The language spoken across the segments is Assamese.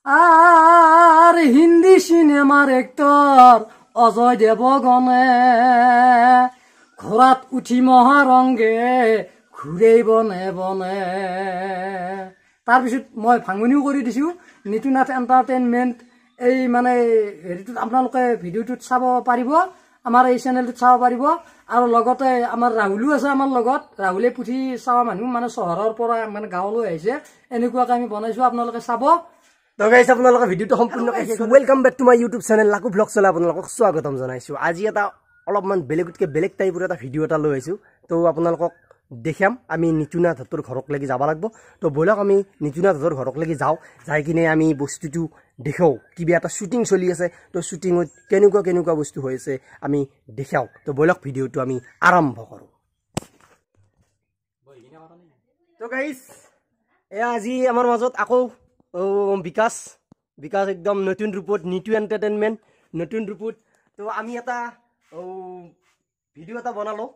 আৰ হিন্দি সিনেমাৰ এক্টৰ অজয় দেবগণে ঘোড়াত উঠি মহাৰংগে ঘূৰে বনে বনে। তাৰপিছত মই ভাঙনিও কৰি দিছোঁ নিতুনাথ এণ্টাৰটেইনমেণ্ট এই মানে হেৰিটোত আপোনালোকে ভিডিঅ'টোত চাব পাৰিব, আমাৰ এই চেনেলটোত চাব পাৰিব। আৰু লগতে আমাৰ ৰাহুলো আছে আমাৰ লগত, ৰাহুলে পুথি চাৱা মানুহ মানে চহৰৰ পৰা মানে গাঁৱলৈ আহিছে, এনেকুৱাকৈ আমি বনাইছোঁ, আপোনালোকে চাব। তো গাইস আপোনালোকে ভিডিওটো সম্পূৰ্ণকৈ welcome back to my YouTube channel Laku vlog চলে আপোনালোকক স্বাগতম জনাইছোঁ। আজি এটা অলপমান বেলেগতকৈ বেলেগ টাইপৰ এটা ভিডিঅ' এটা লৈ আহিছোঁ। তো আপোনালোকক দেখাম আমি নিতুনাথ হাতৰ ঘৰক লাগি যাব লাগিব। তো ব'লক আমি নিতুনাথ হাতৰ ঘৰক লাগি যাওঁ, যাই কিনে আমি বস্তুটো দেখাওঁ, কিবা এটা শ্বুটিং চলি আছে। তো শ্বুটিঙত কেনেকুৱা কেনেকুৱা বস্তু হৈ আছে আমি দেখাওঁ। তো ব'লক ভিডিঅ'টো আমি আৰম্ভ কৰোঁ। তো গাইস এয়া আজি আমাৰ মাজত আকৌ বিকাশ একদম নতুন ৰূপত, নিতু এণ্টাৰটেইনমেণ্ট নতুন ৰূপত। তো আমি এটা ভিডিঅ' এটা বনালোঁ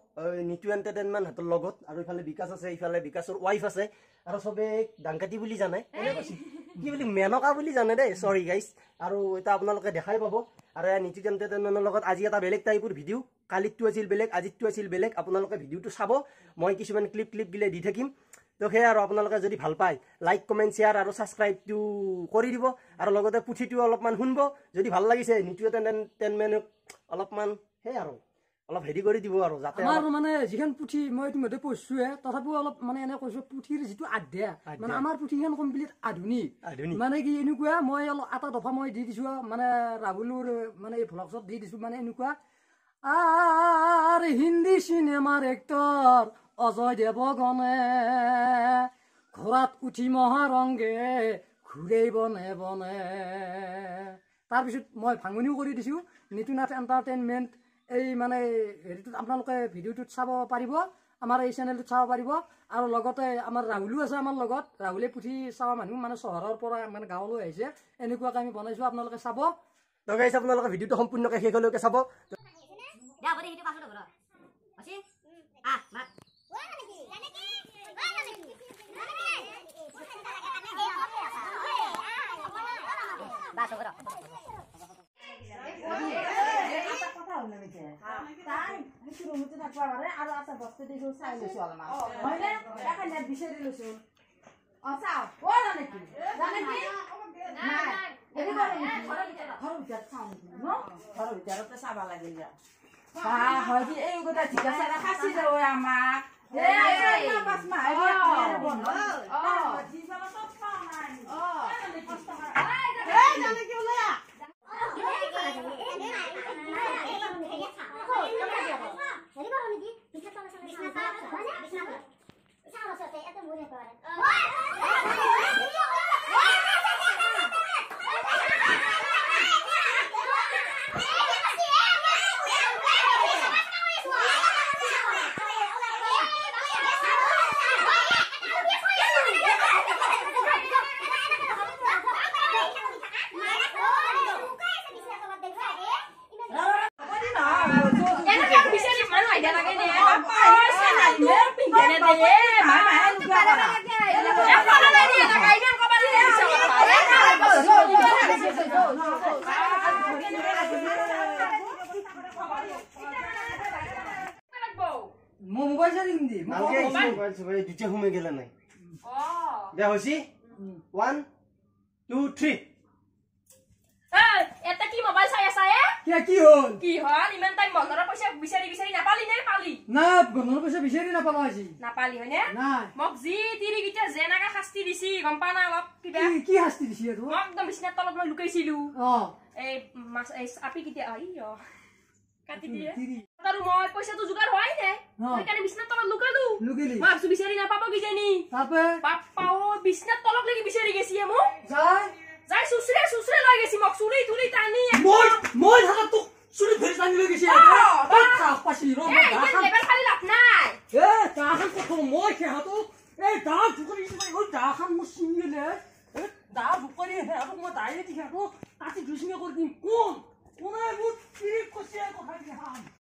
নিতু এণ্টাৰটেইনমেণ্ট হাতৰ লগত, আৰু ইফালে বিকাশ আছে, ইফালে বিকাশৰ ৱাইফ আছে, আৰু চবে ডাংকাটি বুলি জানে, কি বুলি মেনকা বুলি জানে দেই, চৰি গাইছ। আৰু এটা আপোনালোকে দেখাই পাব। আৰু এয়া নিতু এণ্টাৰটেইনমেণ্টৰ লগত আজি এটা বেলেগ টাইপৰ ভিডিঅ', কালিতটো আছিল বেলেগ, আজিতটো আছিল বেলেগ। আপোনালোকে ভিডিঅ'টো চাব, মই কিছুমান ক্লিপ গিলে দি থাকিম। তো সেয়া আৰু আপোনালোকে যদি ভাল পায় লাইক কমেণ্ট শ্বেয়াৰ আৰু ছাবস্ক্ৰাইবটো কৰি দিব, আৰু লগতে পুথিটো অলপমান শুনিব। যদি ভাল লাগিছে নিতু এণ্টাৰটেইনমেণ্টক অলপমান সেই আৰু অলপ হেৰি কৰি দিব, আৰু যাতে আমাৰ মানে যিখন পুথি মই ইতিমধ্যে পঢ়িছোৱে, তথাপিও অলপ মানে এনে কৈছোঁ পুথিৰ যিটো আধ্যা মানে আমাৰ পুথিখন কমপ্লিট আধুনিক। মানে কি এনেকুৱা মই অলপ এটা দফা মই দি দিছোঁ, মানে ৰাহুলৰ মানে এই ভ্লগছত দি দিছোঁ, মানে এনেকুৱা আৰ হিন্দি সিনেমাৰ এক্টৰ অজয় দেবগণে ঘোড়াত উঠি মহাৰংগে ঘূৰে বনে বনে। তাৰপিছত মই ভাঙনিও কৰি দিছোঁ নিতুনাথ এণ্টাৰটেইনমেণ্ট এই মানে হেৰিটোত আপোনালোকে ভিডিঅ'টোত চাব পাৰিব, আমাৰ এই চেনেলটোত চাব পাৰিব। আৰু লগতে আমাৰ ৰাহুলো আছে আমাৰ লগত, ৰাহুলে পুথি চাৱা মানুহ মানে চহৰৰ পৰা মানে গাঁৱলৈ আহিছে, এনেকুৱাকৈ আমি বনাইছোঁ, আপোনালোকে চাব। তো গাইছ আপোনালোকে ভিডিঅ'টো সম্পূৰ্ণকৈ শেষলৈকে চাব।